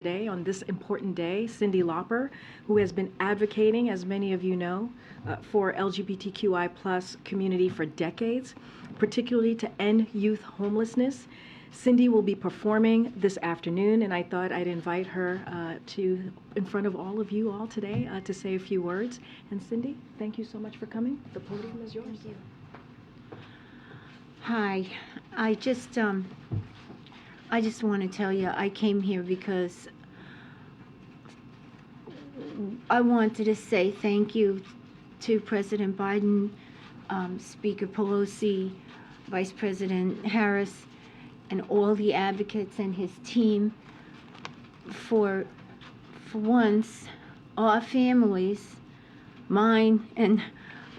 Today, on this important day, Cyndi Lauper, who has been advocating, as many of you know, for LGBTQI plus community for decades, particularly to end youth homelessness. Cyndi will be performing this afternoon, and I thought I'd invite her in front of all of you all today to say a few words. And Cyndi, thank you so much for coming. The podium is yours. Thank you. Hi, I just want to tell you I came here because I wanted to say thank you to President Biden, Speaker Pelosi, Vice President Harris, and all the advocates and his team for once, our families, mine and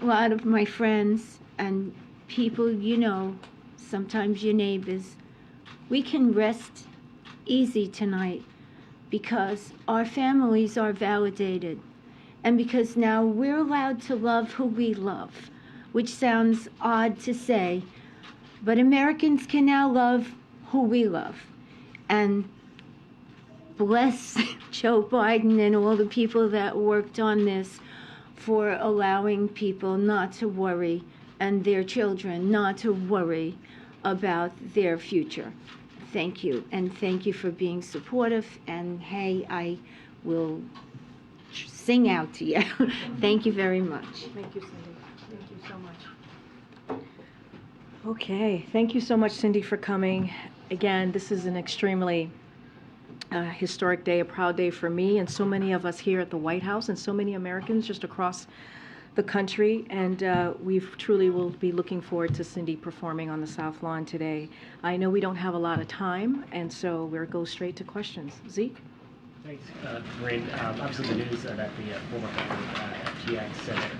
a lot of my friends and people you know, sometimes your neighbors, we can rest easy tonight because our families are validated and because now we're allowed to love who we love, which sounds odd to say, but Americans can now love who we love. And bless Joe Biden and all the people that worked on this for allowing people not to worry and their children not to worry about their future. Thank you, and thank you for being supportive, and hey, I will sing out to you. Thank you very much. Thank you, Cyndi. Thank you so much. Okay, thank you so much, Cyndi, for coming. Again, this is an extremely historic day, a proud day for me and so many of us here at the White House and so many Americans just across the country, and we truly will be looking forward to Cyndi performing on the South Lawn today. I know we don't have a lot of time, and so we'll go straight to questions. Zeke? Thanks, Karine. Obviously, the news that the former founder FTX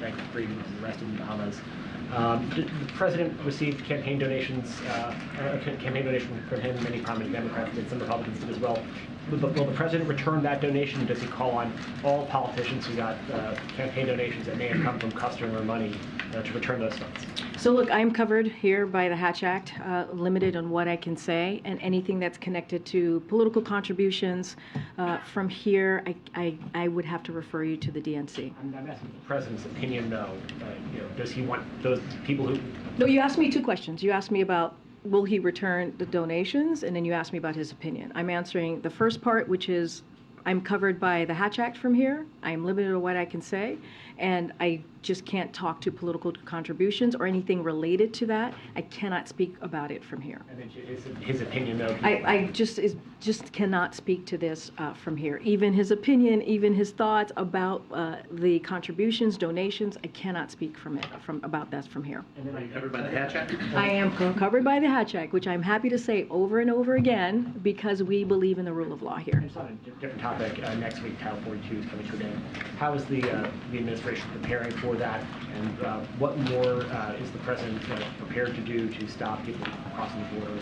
Bankman-Fried was arrested in the Bahamas. The president received campaign donations from him. Many prominent Democrats did, some Republicans did as well. Will the president return that donation? Does he call on all politicians who got campaign donations that may have come from customer money to return those funds? So look, I'm covered here by the Hatch Act, limited on what I can say, and anything that's connected to political contributions from here, I would have to refer you to the DNC. I'm asking the president's opinion, though. Does he want those people who... No, you asked me two questions. You asked me about will he return the donations, and then you asked me about his opinion. I'm answering the first part, which is I'm covered by the Hatch Act from here. I'm limited to what I can say, and I just can't talk to political contributions or anything related to that. I cannot speak about it from here. And then his opinion, though? I just cannot speak to this from here. Even his opinion, even his thoughts about the contributions, donations, I cannot speak about that from here. And then Are you covered by the Hatch Act? I am covered by the Hatch Act, which I'm happy to say over and over again because we believe in the rule of law here. Just on a different topic, next week Title 42 is coming to an end. How is the administration preparing for that, and what more is the president prepared to do to stop people crossing the border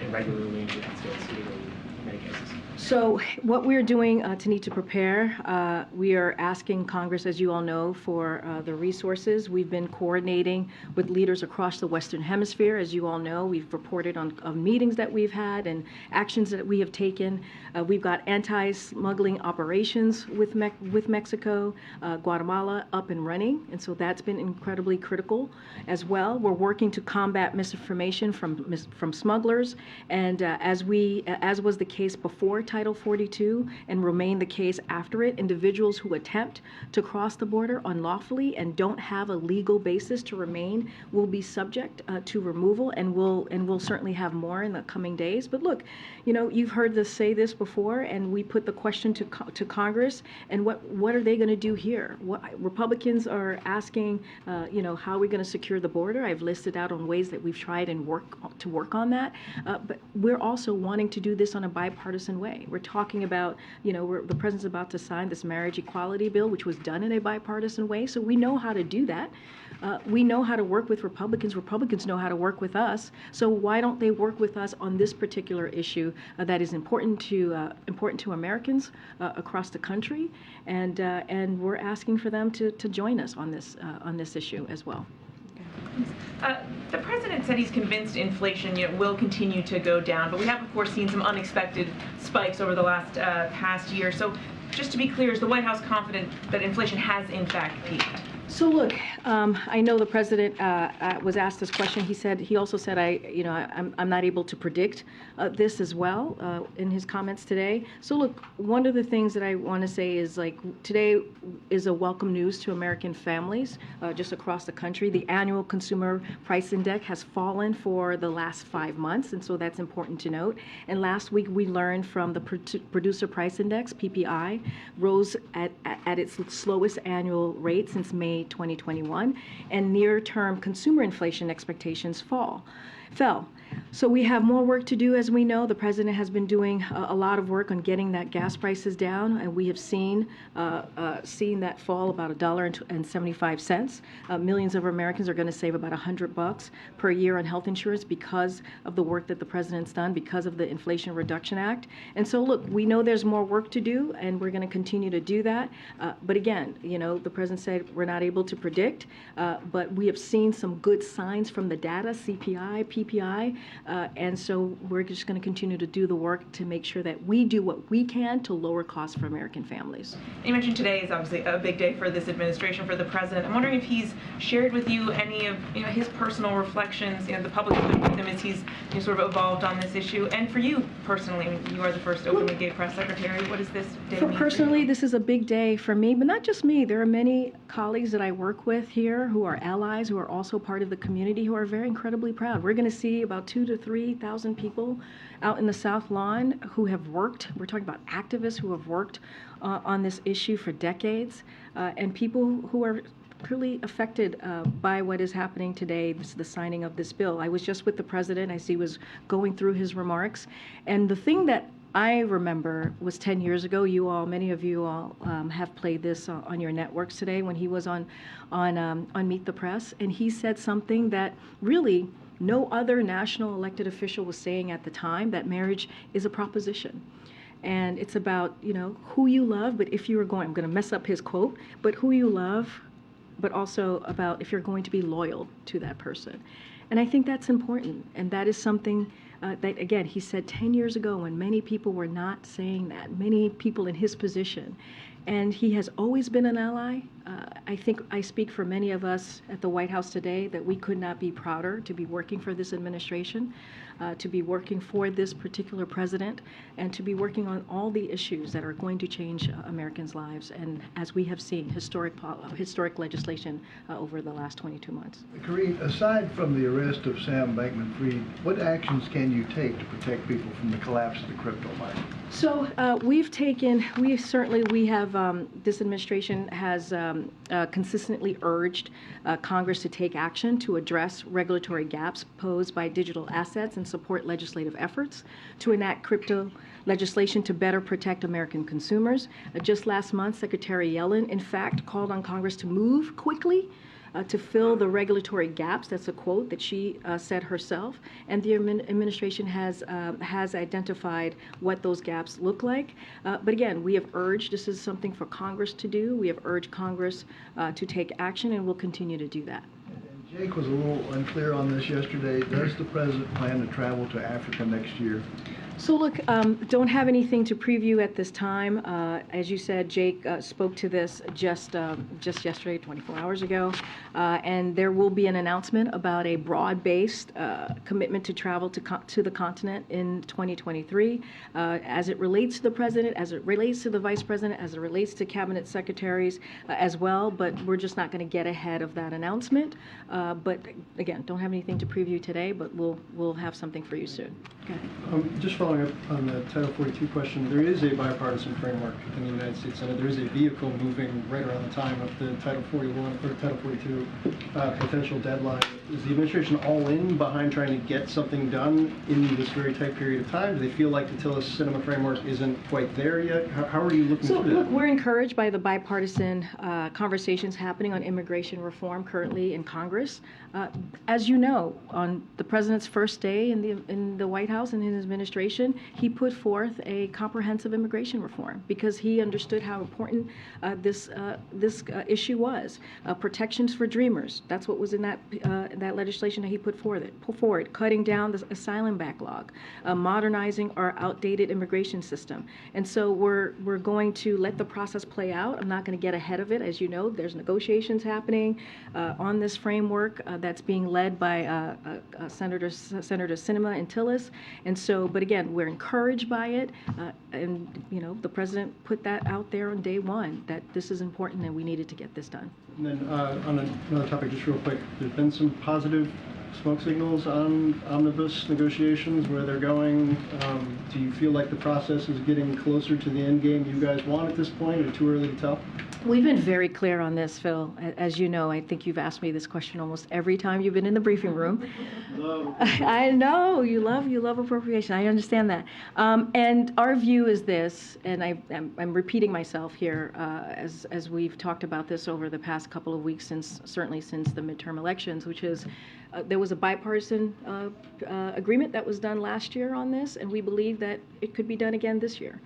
irregularly in the United States, illegally in many cases? So what we're doing to need to prepare, we are asking Congress, as you all know, for the resources. We've been coordinating with leaders across the Western Hemisphere. As you all know, we've reported on meetings that we've had and actions that we have taken. We've got anti-smuggling operations with Mexico, Guatemala up and running, and so that's been incredibly critical as well. We're working to combat misinformation from smugglers, and as was the case before Title 42 and remain the case after it, individuals who attempt to cross the border unlawfully and don't have a legal basis to remain will be subject to removal, and we'll certainly have more in the coming days. But look, you know, you've heard us say this before, and we put the question to Congress, and what are they going to do here? Republicans are asking, how are we going to secure the border? I've listed out on ways that we've tried and work on that, but we're also wanting to do this on a bipartisan way. We're talking about, the president's about to sign this marriage equality bill, which was done in a bipartisan way, so we know how to do that. We know how to work with Republicans. Republicans know how to work with us. So why don't they work with us on this particular issue that is important to Americans across the country? And we're asking for them to join us on this issue as well. The president president said he's convinced inflation will continue to go down, but we have, of course, seen some unexpected spikes over the last past year. So just to be clear, is the White House confident that inflation has, in fact, peaked? So look, I know the president was asked this question. He also said, I'm not able to predict this as well in his comments today. So look, one of the things that I want to say is today is a welcome news to American families just across the country. The annual consumer price index has fallen for the last 5 months, and so that's important to note. And last week we learned from the producer price index, PPI, rose at its slowest annual rate since May 2021, and near-term consumer inflation expectations fell. So we have more work to do. As we know, the president has been doing a lot of work on getting that gas prices down, and we have seen that fall about $1.75. Millions of Americans are going to save about $100 per year on health insurance because of the work that the president's done, because of the Inflation Reduction Act. And so, look, we know there's more work to do, and we're going to continue to do that. But again, the president said we're not able to predict, but we have seen some good signs from the data, CPI, PPI. And so we're just going to continue to do the work to make sure that we do what we can to lower costs for American families. You mentioned today is obviously a big day for this administration, for the president. I'm wondering if he's shared with you any of his personal reflections, the public has been with him as he's sort of evolved on this issue. And for you personally, you are the first openly gay press secretary. What does this day mean Personally, for you? this is a big day for me, but not just me. There are many colleagues that I work with here who are allies, who are also part of the community, who are very incredibly proud. We're going to see about 2,000 to 3,000 people out in the South Lawn who have worked. We're talking about activists who have worked on this issue for decades, and people who are clearly affected by what is happening today, the signing of this bill. I was just with the president as he was going through his remarks, and the thing that I remember was 10 years ago. Many of you all have played this on your networks today when he was on Meet the Press, and he said something that really no other national elected official was saying at the time, that marriage is a proposition. And it's about, who you love, but if you were going, I'm going to mess up his quote, but who you love, but also about if you're going to be loyal to that person. And I think that's important. And that is something that, again, he said 10 years ago when many people were not saying that, many people in his position. And he has always been an ally. I think I speak for many of us at the White House today that we could not be prouder to be working for this administration, to be working for this particular president, and to be working on all the issues that are going to change Americans' lives. And as we have seen, historic legislation over the last 22 months. Karine, aside from the arrest of Sam Bankman-Fried, what actions can you take to protect people from the collapse of the crypto market? So this administration has consistently urged Congress to take action to address regulatory gaps posed by digital assets and support legislative efforts to enact crypto legislation to better protect American consumers. Just last month, Secretary Yellen, in fact, called on Congress to move quickly to fill the regulatory gaps. That's a quote that she said herself. And the administration has identified what those gaps look like. But again, we have urged, this is something for Congress to do. We have urged Congress to take action, and we'll continue to do that. And Jake was a little unclear on this yesterday. Does the president plan to travel to Africa next year? So look, don't have anything to preview at this time. As you said, Jake spoke to this just yesterday, 24 hours ago, and there will be an announcement about a broad-based commitment to travel to the continent in 2023, as it relates to the president, as it relates to the vice president, as it relates to cabinet secretaries as well. But we're just not going to get ahead of that announcement. But again, don't have anything to preview today, but we'll have something for you soon. Okay. Just following up on the Title 42 question, there is a bipartisan framework in the United States Senate. There is a vehicle moving right around the time of the Title 41 or Title 42 potential deadline. Is the administration all in behind trying to get something done in this very tight period of time? Do they feel like the Tillis-Sinema framework isn't quite there yet? How are you looking through that? Look, we're encouraged by the bipartisan conversations happening on immigration reform currently in Congress. As you know, on the president's first day in the White House and in his administration, he put forth a comprehensive immigration reform because he understood how important this issue was. Protections for dreamers. That's what was in that legislation that he put forward, cutting down the asylum backlog, modernizing our outdated immigration system. And so we're going to let the process play out. I'm not going to get ahead of it. As you know, there's negotiations happening on this framework that's being led by Senator Sinema and Tillis. And so, but again, we're encouraged by it. And, you know, the president put that out there on day one, that this is important and we needed to get this done. And then on another topic, just real quick, there's been some positive smoke signals on omnibus negotiations, where they're going. Do you feel like the process is getting closer to the end game you guys want at this point, or too early to tell? We've been very clear on this, Phil. As you know, I think you've asked me this question almost every time you've been in the briefing room. I know, you love appropriation. I understand that. And our view is this, and I'm repeating myself here as we've talked about this over the past couple of weeks, certainly since the midterm elections, which is there was a bipartisan agreement that was done last year on this, and we believe that it could be done again this year.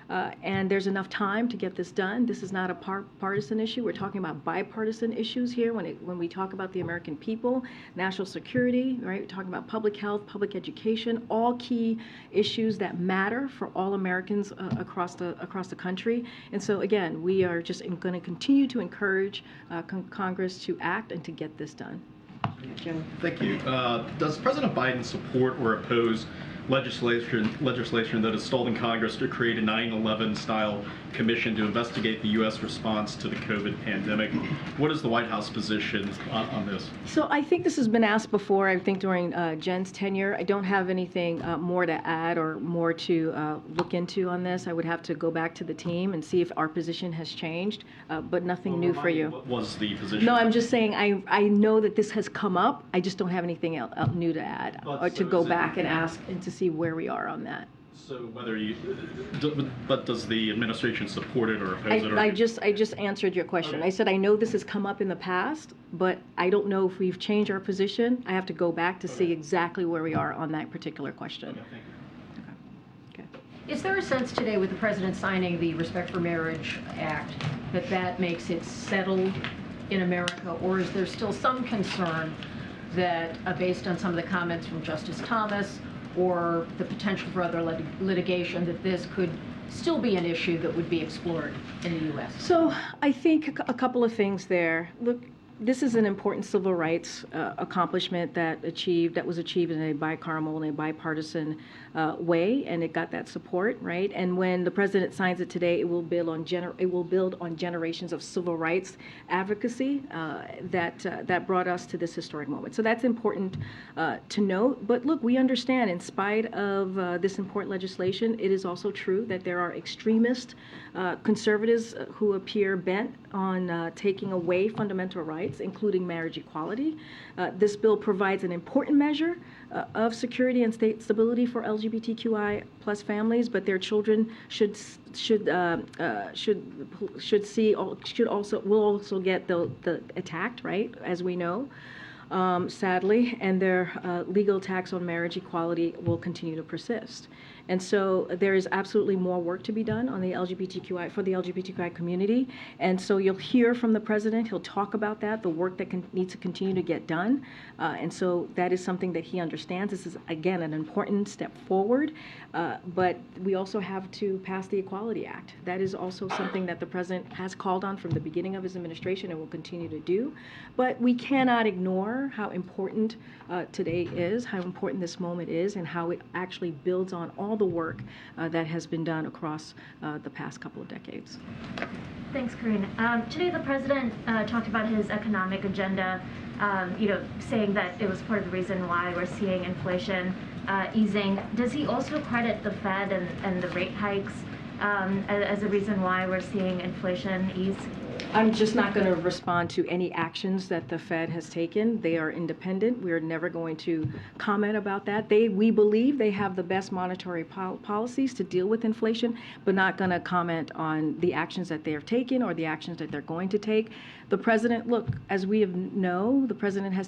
And there's enough time to get this done. This is not a partisan issue. We're talking about bipartisan issues here when we talk about the American people, national security, right? We're talking about public health, public education, all key issues that matter for all Americans across the country. And so again, we are just going to continue to encourage Congress to act and to get this done. Jim. Thank you. Does President Biden support or oppose legislation that has stalled in Congress to create a 9/11 style commission to investigate the U.S. response to the COVID pandemic? What is the White House position on this? So I think this has been asked before, I think during Jen's tenure. I don't have anything more to add or more to look into on this. I would have to go back to the team and see if our position has changed, but nothing new for you. What was the position? No, I'm just saying I know that this has come up. I just don't have anything else new to add or to go back and ask and to see where we are on that. So but does the administration support it or oppose it? Or I just answered your question. Okay. I said I know this has come up in the past, but I don't know if we've changed our position. I have to go back to see exactly where we are on that particular question. Okay, thank you. Okay. Is there a sense today with the president signing the Respect for Marriage Act that makes it settled in America, or is there still some concern that based on some of the comments from Justice Thomas or the potential for other litigation, that this could still be an issue that would be explored in the U.S.? So I think a couple of things there. Look, this is an important civil rights accomplishment that was achieved in a bicameral and a bipartisan way, and it got that support, right? And when the president signs it today, it will build on generations of civil rights advocacy that brought us to this historic moment. So that's important to note. But look, we understand, in spite of this important legislation, it is also true that there are extremist conservatives who appear bent on taking away fundamental rights, including marriage equality. This bill provides an important measure of security and state stability for LGBTQI plus families, but their children will also get the attacked, right, as we know. Sadly, and their legal attacks on marriage equality will continue to persist. And so there is absolutely more work to be done on the LGBTQI community. And so you'll hear from the president. He'll talk about that, the work that needs to continue to get done. And so that is something that he understands. This is, again, an important step forward. But we also have to pass the Equality Act. That is also something that the president has called on from the beginning of his administration and will continue to do. But we cannot ignore how important today is, how important this moment is, and how it actually builds on all the work that has been done across the past couple of decades. Thanks, Karine. Today the president talked about his economic agenda, saying that it was part of the reason why we're seeing inflation easing. Does he also credit the Fed and the rate hikes as a reason why we're seeing inflation ease? I'm just not going to respond to any actions that the Fed has taken. They are independent. We are never going to comment about that. We believe they have the best monetary policies to deal with inflation, but not going to comment on the actions that they have taken or the actions that they're going to take. The president, look, as we know, the president has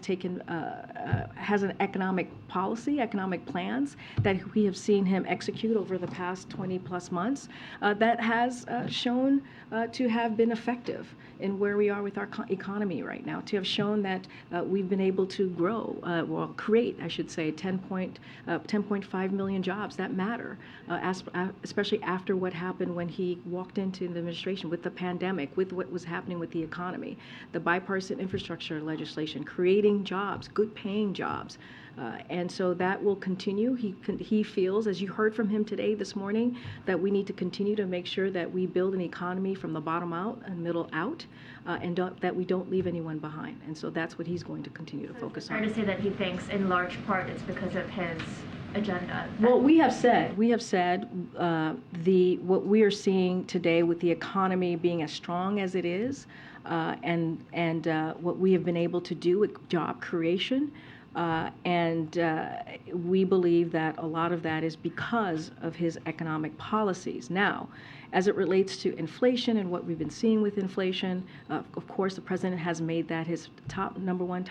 has an economic policy, economic plans that we have seen him execute over the past 20 plus months that has shown to have been effective. in where we are with our economy right now, to have shown that we've been able to grow, create, I should say, 10.5 million jobs that matter, especially after what happened when he walked into the administration with the pandemic, with what was happening with the economy, the bipartisan infrastructure legislation, creating jobs, good paying jobs. And so that will continue. He feels, as you heard from him today, this morning, that we need to continue to make sure that we build an economy from the bottom out and middle out, and that we don't leave anyone behind. And so that's what he's going to continue to focus on. Fair to say that he thinks in large part it's because of his agenda. Well, we have said what we are seeing today with the economy being as strong as it is, and what we have been able to do with job creation. We believe that a lot of that is because of his economic policies. Now, as it relates to inflation and what we've been seeing with inflation, of course, the president has made that his number one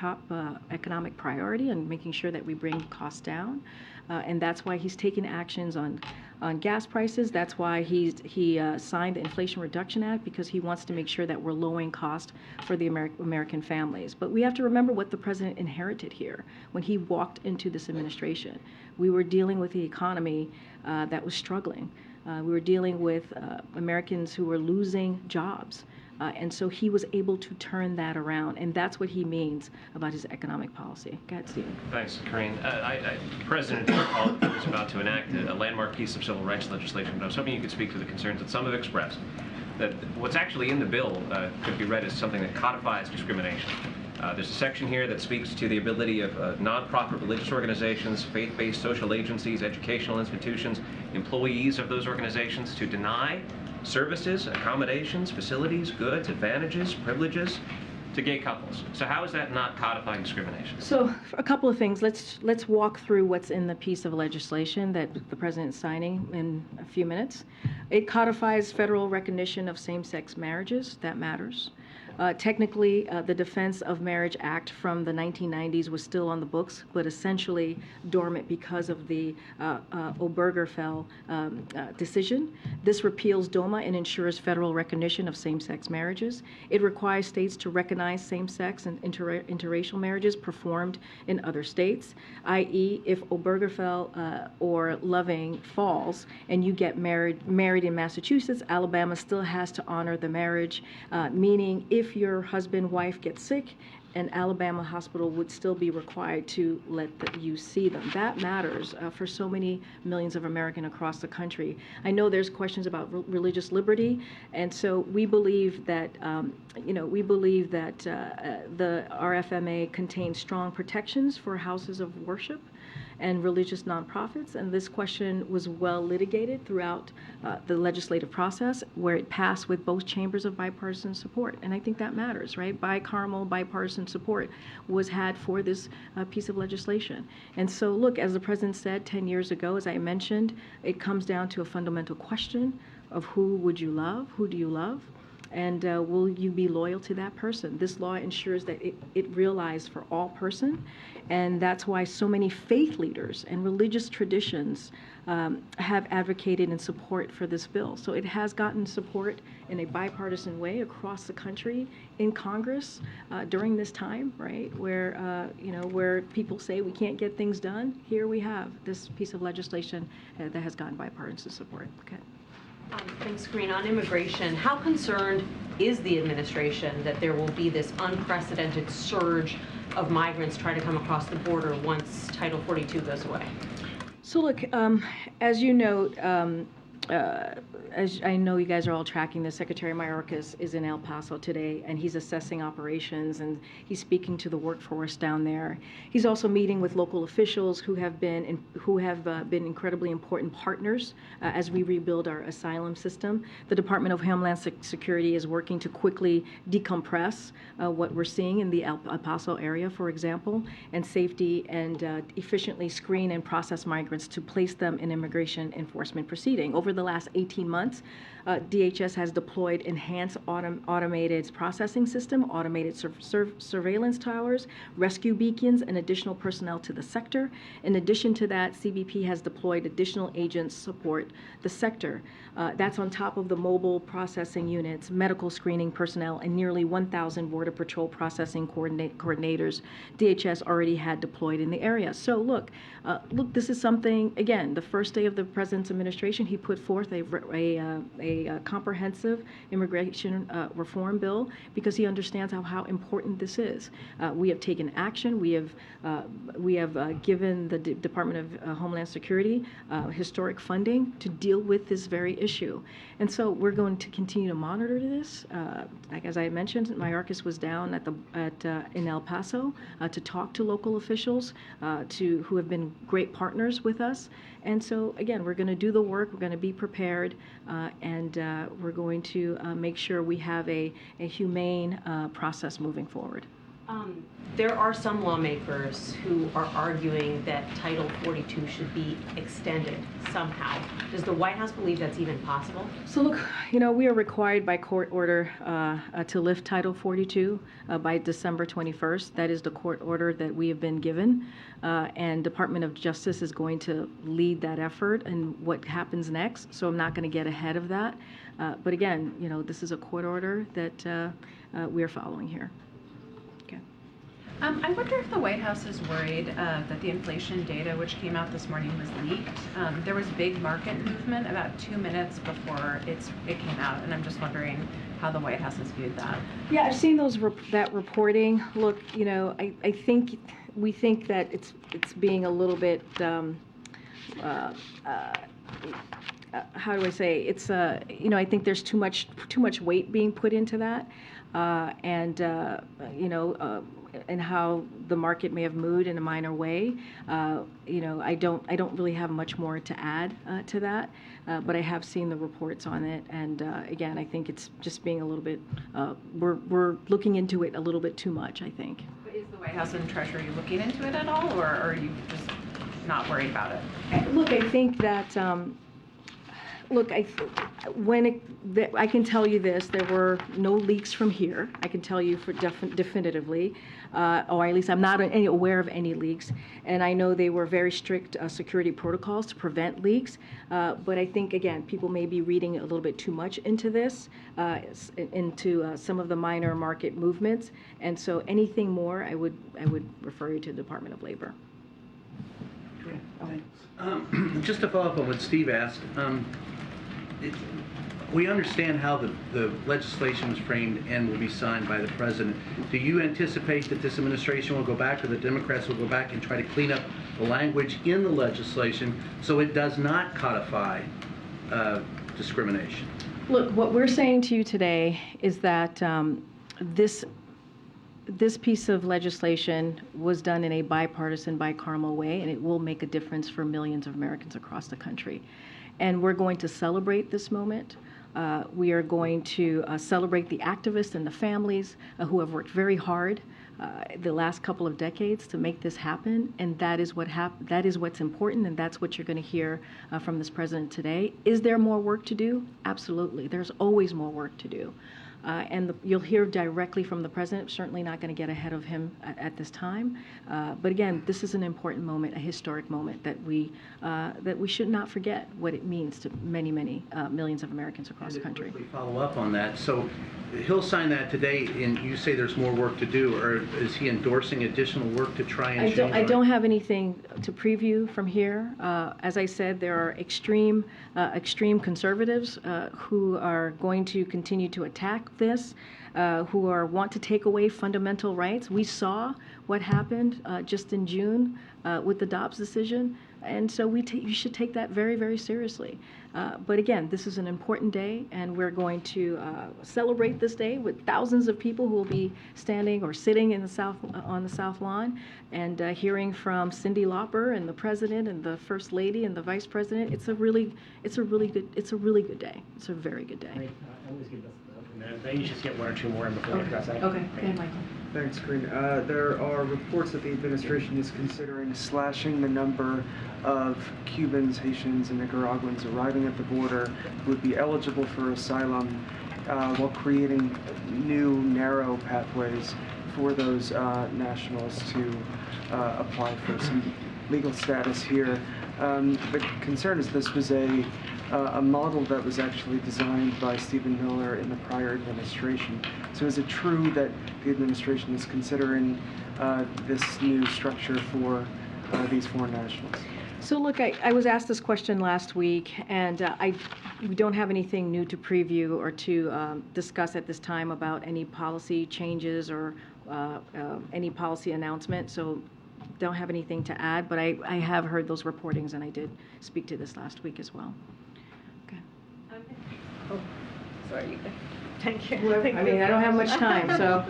economic priority, and making sure that we bring costs down. And that's why he's taken actions on gas prices. That's why he signed the Inflation Reduction Act, because he wants to make sure that we're lowering costs for the American families. But we have to remember what the president inherited here when he walked into this administration. We were dealing with the economy that was struggling. We were dealing with Americans who were losing jobs. And so he was able to turn that around, and that's what he means about his economic policy. Go ahead, Stephen. Thanks, Karine. The President is about to enact a landmark piece of civil rights legislation, but I was hoping you could speak to the concerns that some have expressed, that what's actually in the bill could be read as something that codifies discrimination. There's a section here that speaks to the ability of nonprofit religious organizations, faith-based social agencies, educational institutions, employees of those organizations to deny services, accommodations, facilities, goods, advantages, privileges to gay couples. So how is that not codifying discrimination? So a couple of things. Let's walk through what's in the piece of legislation that the president is signing in a few minutes. It codifies federal recognition of same-sex marriages. That matters. Technically, the Defense of Marriage Act from the 1990s was still on the books, but essentially dormant because of the Obergefell decision. This repeals DOMA and ensures federal recognition of same-sex marriages. It requires states to recognize same-sex and interracial marriages performed in other states, i.e., if Obergefell or Loving falls and you get married in Massachusetts, Alabama still has to honor the marriage, meaning if your husband-wife gets sick, an Alabama hospital would still be required to let you see them. That matters for so many millions of Americans across the country. I know there's questions about religious liberty, and so we believe that the RFMA contains strong protections for houses of worship and religious nonprofits, and this question was well litigated throughout the legislative process, where it passed with both chambers of bipartisan support. And I think that matters, right? Bipartisan support was had for this piece of legislation. And so, look, as the president said 10 years ago, as I mentioned, it comes down to a fundamental question of who would you love, who do you love? And will you be loyal to that person? This law ensures that it realized for all person, and that's why so many faith leaders and religious traditions have advocated in support for this bill. So it has gotten support in a bipartisan way across the country in Congress during this time, right, where people say we can't get things done. Here we have this piece of legislation that has gotten bipartisan support. Okay. Thanks, Karine. On immigration, how concerned is the administration that there will be this unprecedented surge of migrants trying to come across the border once Title 42 goes away? So look, as you note, as I know you guys are all tracking this, Secretary Mayorkas is in El Paso today, and he's assessing operations, and he's speaking to the workforce down there. He's also meeting with local officials who have been incredibly important partners as we rebuild our asylum system. The Department of Homeland Security is working to quickly decompress what we're seeing in the El Paso area, for example, and safety and efficiently screen and process migrants to place them in immigration enforcement proceeding. Over the last 18 months, DHS has deployed enhanced automated processing system, automated surveillance towers, rescue beacons, and additional personnel to the sector. In addition to that, CBP has deployed additional agents support the sector. That's on top of the mobile processing units, medical screening personnel, and nearly 1,000 Border Patrol processing coordinators DHS already had deployed in the area. So look, this is something, again, the first day of the President's administration, he put forth a comprehensive immigration reform bill because he understands how important this is. We have taken action. We have given the Department of Homeland Security historic funding to deal with this very issue. And so we're going to continue to monitor this. Like as I mentioned, my ARCIS was down in El Paso to talk to local officials who have been great partners with us. And so again, we're going to do the work. We're going to be prepared, and we're going to make sure we have a humane process moving forward. There are some lawmakers who are arguing that Title 42 should be extended somehow. Does the White House believe that's even possible? So look, we are required by court order to lift Title 42 by December 21st. That is the court order that we have been given, and Department of Justice is going to lead that effort and what happens next. So I'm not going to get ahead of that. But again, this is a court order that we are following here. I wonder if the White House is worried that the inflation data, which came out this morning, was leaked. There was big market movement about 2 minutes before it came out, and I'm just wondering how the White House has viewed that. Yeah, I've seen that reporting. Look, I think we think that it's being a little bit. How do I say? It's I think there's too much weight being put into that, and how the market may have moved in a minor way. I don't really have much more to add to that, but I have seen the reports on it, and again, I think it's just being a little bit. We're looking into it a little bit too much, I think. But is the White House and Treasury looking into it at all, or are you just not worried about it? Look, I think that. Look, I can tell you this: there were no leaks from here. I can tell you definitively, or at least I'm not aware of any leaks. And I know they were very strict security protocols to prevent leaks. But I think again, people may be reading a little bit too much into this, into some of the minor market movements. And so, anything more, I would refer you to the Department of Labor. Just to follow up on what Steve asked. We understand how the legislation was framed and will be signed by the president. Do you anticipate that this administration will go back, or the Democrats will go back and try to clean up the language in the legislation so it does not codify discrimination? Look, what we're saying to you today is that this piece of legislation was done in a bipartisan, bicameral way, and it will make a difference for millions of Americans across the country. And we're going to celebrate this moment. We are going to celebrate the activists and the families who have worked very hard the last couple of decades to make this happen, and that is what's important, and that's what you're going to hear from this president today. Is there more work to do? Absolutely. There's always more work to do. And you'll hear directly from the president. Certainly not going to get ahead of him at this time. But again, this is an important moment, a historic moment that we should not forget what it means to many, many millions of Americans across the country. Quickly follow up on that. So he'll sign that today, and you say there's more work to do, or is he endorsing additional work to try and change? I don't have anything to preview from here. As I said, there are extreme conservatives who are going to continue to attack this, who want to take away fundamental rights. We saw what happened just in June with the Dobbs decision, and so you should take that very, very seriously. But again, this is an important day, and we're going to celebrate this day with thousands of people who will be standing or sitting in on the South Lawn and hearing from Cyndi Lauper and the president and the first lady and the vice president. It's a really good day. It's a very good day. Great. I'm just give this. You just get one or two more before we address that. Okay. Okay, Michael. Thanks, Karine. There are reports that the administration is considering slashing the number of Cubans, Haitians, and Nicaraguans arriving at the border who would be eligible for asylum while creating new narrow pathways for those nationals to apply for some legal status here. The concern is this was a model that was actually designed by Stephen Miller in the prior administration. So is it true that the administration is considering this new structure for these foreign nationals? So look, I was asked this question last week, and we don't have anything new to preview or to discuss at this time about any policy changes or any policy announcement. So don't have anything to add, but I have heard those reportings, and I did speak to this last week as well. Okay. Oh, sorry. Thank you. I mean, I don't have much time, so.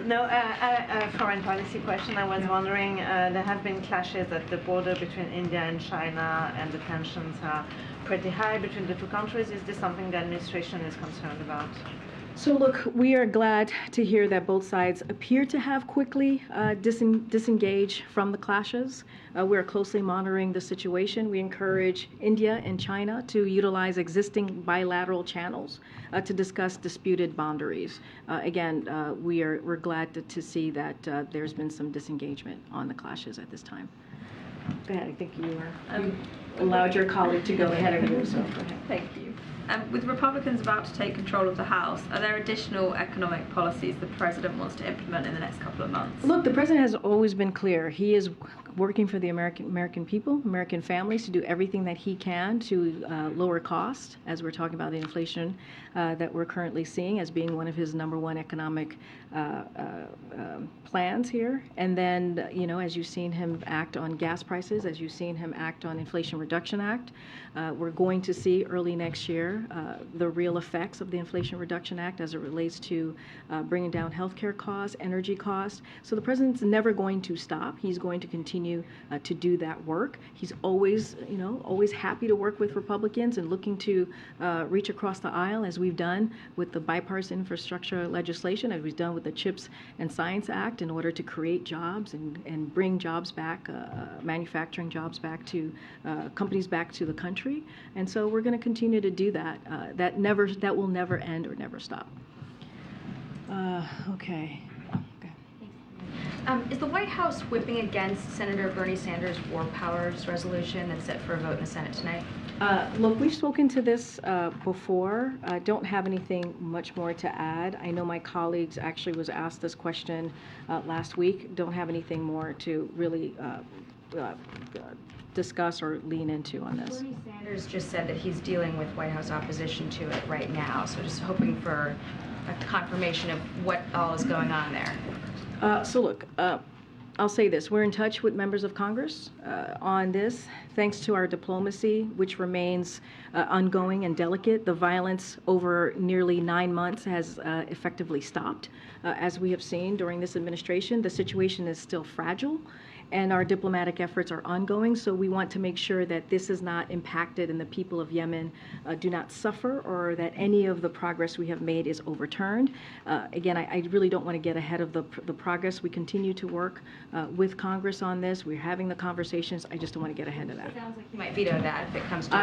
No, a foreign policy question. I was wondering, there have been clashes at the border between India and China, and the tensions are pretty high between the two countries. Is this something the administration is concerned about? So look, we are glad to hear that both sides appear to have quickly disengaged from the clashes. We are closely monitoring the situation. We encourage India and China to utilize existing bilateral channels to discuss disputed boundaries. Again, we're glad to see that there's been some disengagement on the clashes at this time. Go ahead. I think you allowed your colleague to go ahead of you, so go ahead. Thank you. With Republicans about to take control of the House, are there additional economic policies the President wants to implement in the next couple of months? Look, the President has always been clear. He is working for the American people, American families, to do everything that he can to lower cost, as we're talking about the inflation that we're currently seeing as being one of his #1 economic plans here. And then, you know, as you've seen him act on gas prices, as you've seen him act on Inflation Reduction Act, we're going to see early next year the real effects of the Inflation Reduction Act as it relates to bringing down healthcare costs, energy costs. So the President's never going to stop. He's going to continue to do that work. He's always, you know, always happy to work with Republicans and looking to reach across the aisle, as we've done with the bipartisan infrastructure legislation, as we've done with the CHIPS and Science Act, in order to create jobs and bring jobs back, manufacturing jobs back to companies back to the country. And so we're going to continue to do that. That will never end or never stop. Okay. Is the White House whipping against Senator Bernie Sanders' War Powers resolution that's set for a vote in the Senate tonight? Look, we've spoken to this before. I don't have anything much more to add. I know my colleagues actually was asked this question last week. Don't have anything more to really discuss or lean into on this. Bernie Sanders just said that he's dealing with White House opposition to it right now, so just hoping for a confirmation of what all is going on there. So look, I'll say this. We're in touch with members of Congress on this. Thanks to our diplomacy, which remains ongoing and delicate, the violence over nearly 9 months has effectively stopped. As we have seen during this administration, the situation is still fragile, and our diplomatic efforts are ongoing. So we want to make sure that this is not impacted and the people of Yemen do not suffer, or that any of the progress we have made is overturned. Again, I really don't want to get ahead of the progress. We continue to work with Congress on this. We're having the conversations. I just don't want to get ahead of that. It sounds like you might veto that if it comes to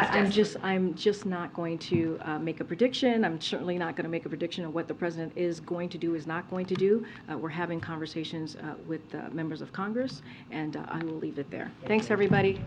I'm just not going to make a prediction. I'm certainly not going to make a prediction of what the President is going to do, is not going to do. We're having conversations with members of Congress, and I will leave it there. Thanks, everybody.